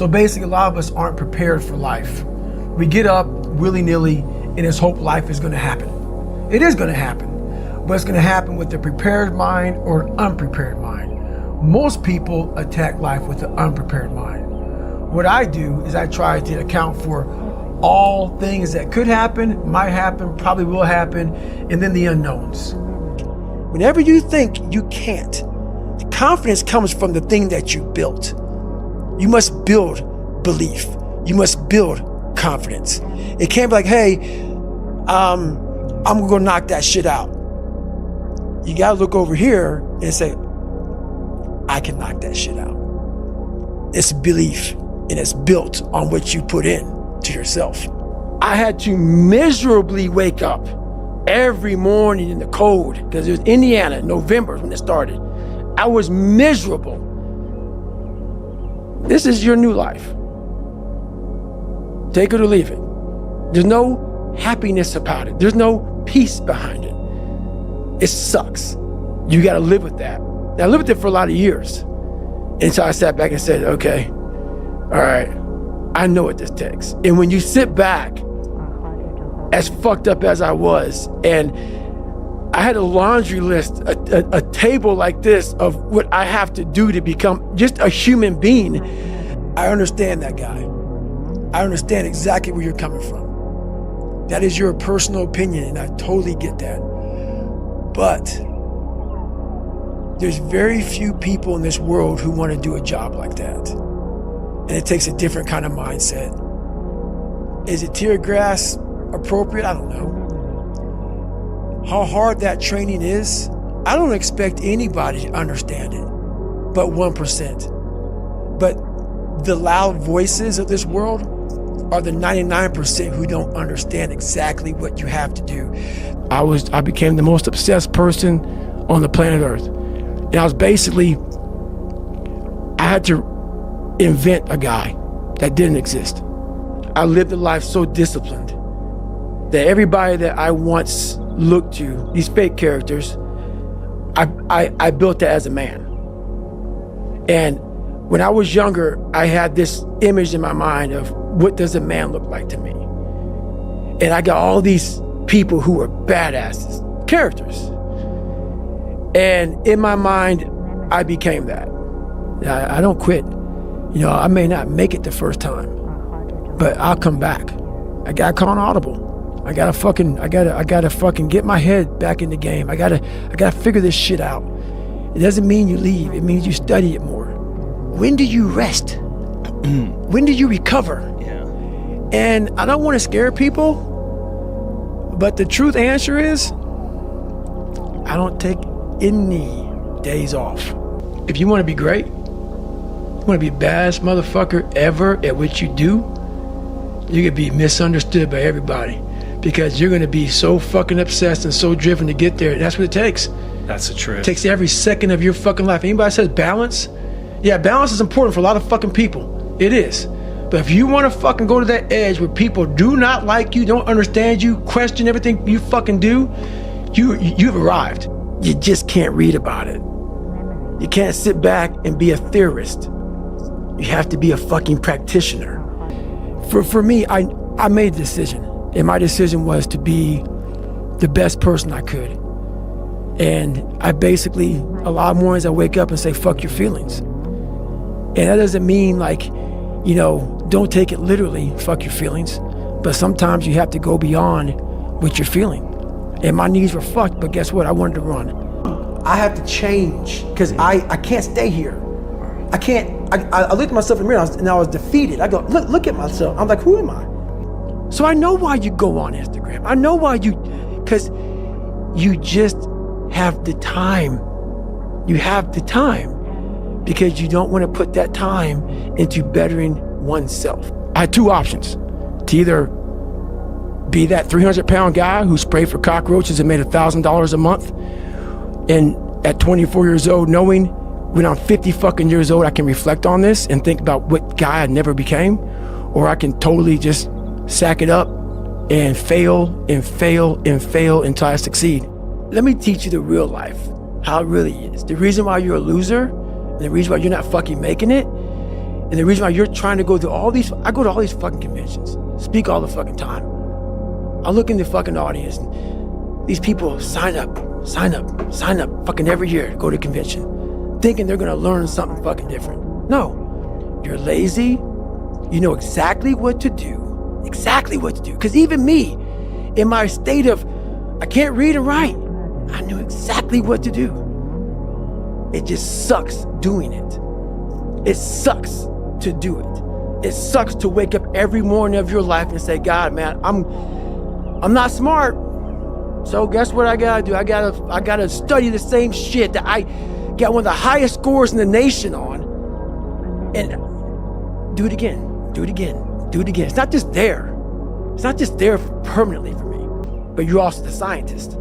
So basically, a lot of us aren't prepared for life. We get up willy-nilly and just hope life is gonna happen. It is gonna happen, but it's gonna happen with a prepared mind or an unprepared mind. Most people attack life with an unprepared mind. What I do is I try to account for all things that could happen, might happen, probably will happen, and then the unknowns. Whenever you think you can't, the confidence comes from the thing that you built. You must build belief. You must build confidence. It can't be like, hey, I'm gonna go knock that shit out. You gotta look over here and say, I can knock that shit out. It's belief, and it's built on what you put in to yourself. I had to miserably wake up every morning in the cold, because it was Indiana, November when it started. I was miserable. This is your new life. Take it or leave it. There's no happiness about it. There's no peace behind it. It sucks. You gotta live with that. And I lived with it for a lot of years. And so I sat back and said, okay, all right, I know what this takes. And when you sit back, as fucked up as I was, and I had a laundry list, a table like this of what I have to do to become just a human being, I understand that guy. I understand exactly where you're coming from. That is your personal opinion, and I totally get that. But there's very few people in this world who want to do a job like that. And it takes a different kind of mindset. Is it tear grass appropriate? I don't know. How hard that training is, I don't expect anybody to understand it, but 1%. But the loud voices of this world are the 99% who don't understand exactly what you have to do. I became the most obsessed person on the planet Earth. And I was basically, I had to invent a guy that didn't exist. I lived a life so disciplined that everybody that I once looked to, these fake characters, I built that as a man. And when I was younger, I had this image in my mind of what does a man look like to me? And I got all these people who were badasses, characters. And in my mind, I became that. I don't quit. You know, I may not make it the first time, but I'll come back. I gotta call an audible. I gotta fucking get my head back in the game. I gotta figure this shit out. It doesn't mean you leave. It means you study it more. When do you rest? When do you recover? Yeah. And I don't want to scare people, but the truth answer is, I don't take any days off. If you want to be great, you want to be the baddest motherfucker ever at what you do, you're gonna be misunderstood by everybody, because you're gonna be so fucking obsessed and so driven to get there. That's what it takes. That's the truth. It takes every second of your fucking life. Anybody says balance? Yeah, balance is important for a lot of fucking people. It is. But if you want to fucking go to that edge where people do not like you, don't understand you, question everything you fucking do, you've arrived. You just can't read about it. You can't sit back and be a theorist. You have to be a fucking practitioner. For me, I made a decision, and my decision was to be the best person I could. And I basically, a lot of mornings I wake up and say, fuck your feelings. And that doesn't mean like, you know, don't take it literally, fuck your feelings. But sometimes you have to go beyond what you're feeling. And my knees were fucked, but guess what? I wanted to run. I have to change, because I can't stay here. I can't, I looked at myself in the mirror and I was defeated. I go, look at myself. I'm like, who am I? So I know why you go on Instagram. I know why because you just have the time. You have the time because you don't want to put that time into bettering oneself. I had two options: to either be that 300-pound guy who sprayed for cockroaches and made $1,000 a month, and at 24 years old, knowing when I'm 50 fucking years old, I can reflect on this and think about what guy I never became, or I can totally just sack it up and fail and fail and fail until I succeed. Let me teach you the real life, how it really is. The reason why you're a loser, and the reason why you're not fucking making it, And the reason why you're trying to go to I go to all these fucking conventions, speak all the fucking time. I look in the fucking audience and these people sign up fucking every year to go to a convention, thinking they're gonna learn something fucking different. No, you're lazy. You know exactly what to do. Because even me, in my state of, I can't read and write, I knew exactly what to do. It just sucks doing it. It sucks to do it. It sucks to wake up every morning of your life and say, God, man, I'm not smart. So guess what I gotta do? I gotta study the same shit that I got one of the highest scores in the nation on, and do it again. It's not just there. It's not just there permanently for me, but you're also the scientist.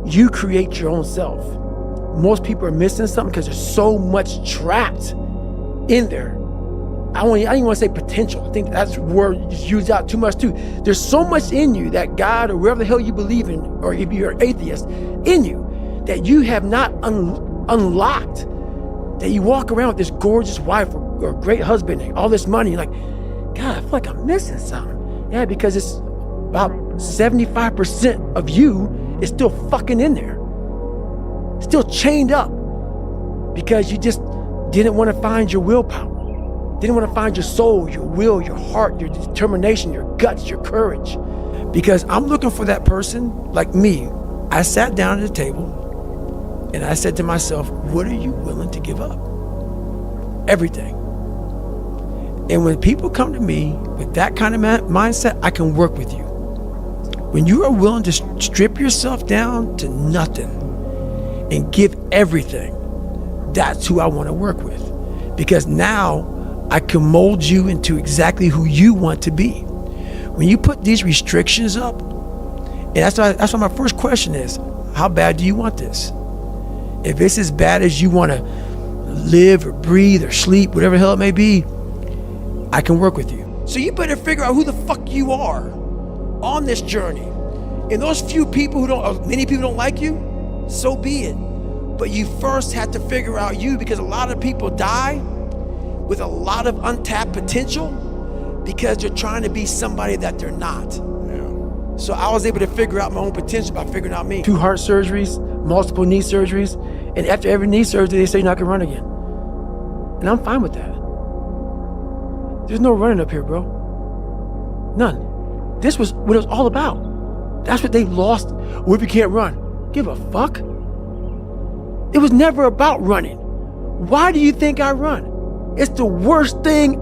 You create your own self. Most people are missing something because there's so much trapped in there. I don't even want to say potential. I think that's word used out too much too. There's so much in you that God or wherever the hell you believe in, or if you're an atheist, in you that you have not unlocked. That you walk around with this gorgeous wife or great husband and all this money, you're like, God, I feel like I'm missing something. Yeah, because it's about 75% of you is still fucking in there. Still chained up because you just didn't want to find your willpower. Didn't want to find your soul, your will, your heart, your determination, your guts, your courage. Because I'm looking for that person like me. I sat down at the table and I said to myself, what are you willing to give up? Everything. And when people come to me with that kind of mindset, I can work with you. When you are willing to strip yourself down to nothing and give everything, that's who I want to work with. Because now I can mold you into exactly who you want to be. When you put these restrictions up, and that's why my first question is, how bad do you want this? If it's as bad as you want to live or breathe or sleep, whatever the hell it may be, I can work with you. So you better figure out who the fuck you are on this journey. And those few people many people don't like you, so be it. But you first have to figure out you, because a lot of people die with a lot of untapped potential because they're trying to be somebody that they're not. Yeah. So I was able to figure out my own potential by figuring out me. 2 heart surgeries, multiple knee surgeries, and after every knee surgery, they say you're not gonna run again. And I'm fine with that. There's no running up here, bro. None. This was what it was all about. That's what they lost. What if you can't run? Give a fuck. It was never about running. Why do you think I run? It's the worst thing.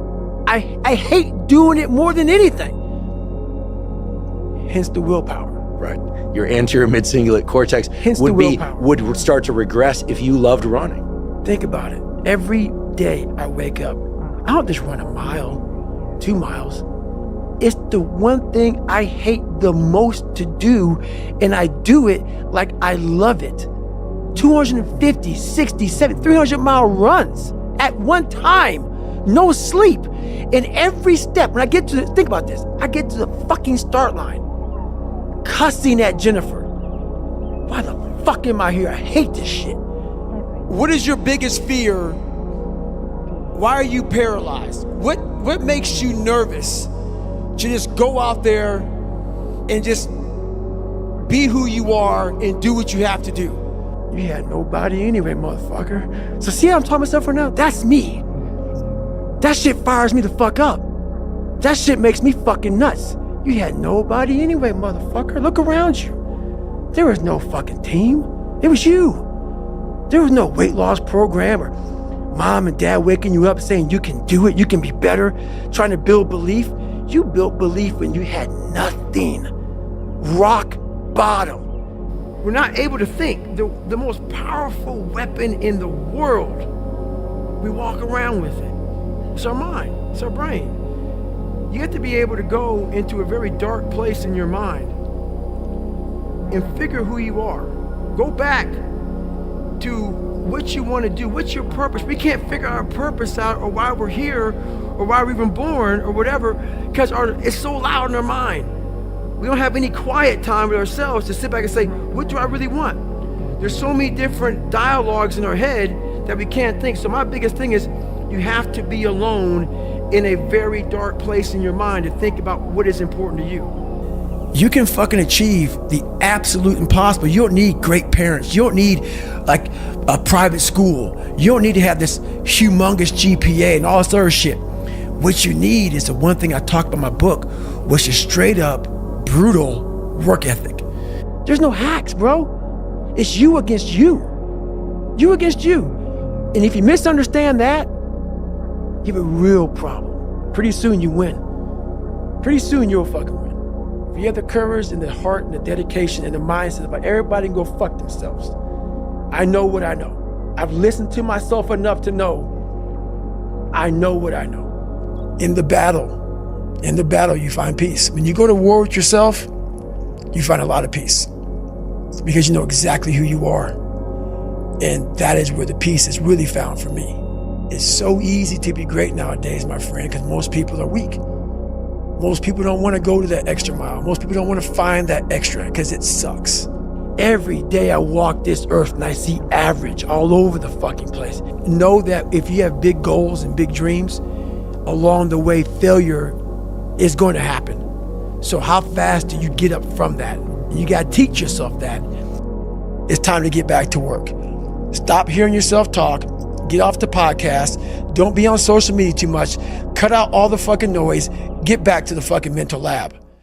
I hate doing it more than anything. Hence the willpower. Right. Your anterior mid-cingulate cortex would start to regress if you loved running. Think about it. Every day I wake up, I don't just run a mile, 2 miles. It's the one thing I hate the most to do, and I do it like I love it. 250, 60, 70, 300-mile runs at one time, no sleep. And every step, when I get to think about this, I get to the fucking start line, cussing at Jennifer. Why the fuck am I here? I hate this shit. What is your biggest fear? Why are you paralyzed? What makes you nervous to just go out there and just be who you are and do what you have to do? You had nobody anyway, motherfucker. So see how I'm talking myself right now? That's me. That shit fires me the fuck up. That shit makes me fucking nuts. You had nobody anyway, motherfucker. Look around you. There was no fucking team. It was you. There was no weight loss program or mom and dad waking you up saying you can do it, you can be better, trying to build belief. You built belief when you had nothing. Rock bottom. We're not able to think. The most powerful weapon in the world, we walk around with it. It's our mind, it's our brain. You have to be able to go into a very dark place in your mind and figure who you are. Go back to what you want to do. What's your purpose? We can't figure our purpose out or why we're here or why we're even born or whatever because it's so loud in our mind. We don't have any quiet time with ourselves to sit back and say, what do I really want? There's so many different dialogues in our head that we can't think. So my biggest thing is, You have to be alone in a very dark place in your mind to think about what is important to you. You can fucking achieve the absolute impossible. You don't need great parents. You don't need like a private school. You don't need to have this humongous GPA and all this other shit. What you need is the one thing I talked about in my book, which is straight up brutal work ethic. There's no hacks, bro. It's you against you. You against you. And if you misunderstand that, you have a real problem. Pretty soon you win. Pretty soon you'll fucking win. If you have the courage and the heart and the dedication and the mindset about everybody can go fuck themselves. I know what I know. I've listened to myself enough to know I know what I know. In the battle, you find peace. When you go to war with yourself, you find a lot of peace because you know exactly who you are. And that is where the peace is really found for me. It's so easy to be great nowadays, my friend, because most people are weak. Most people don't want to go to that extra mile. Most people don't want to find that extra because it sucks. Every day I walk this earth and I see average all over the fucking place. Know that if you have big goals and big dreams, along the way, failure is going to happen. So how fast do you get up from that? You got to teach yourself that. It's time to get back to work. Stop hearing yourself talk. Get off the podcast. Don't be on social media too much. Cut out all the fucking noise. Get back to the fucking mental lab.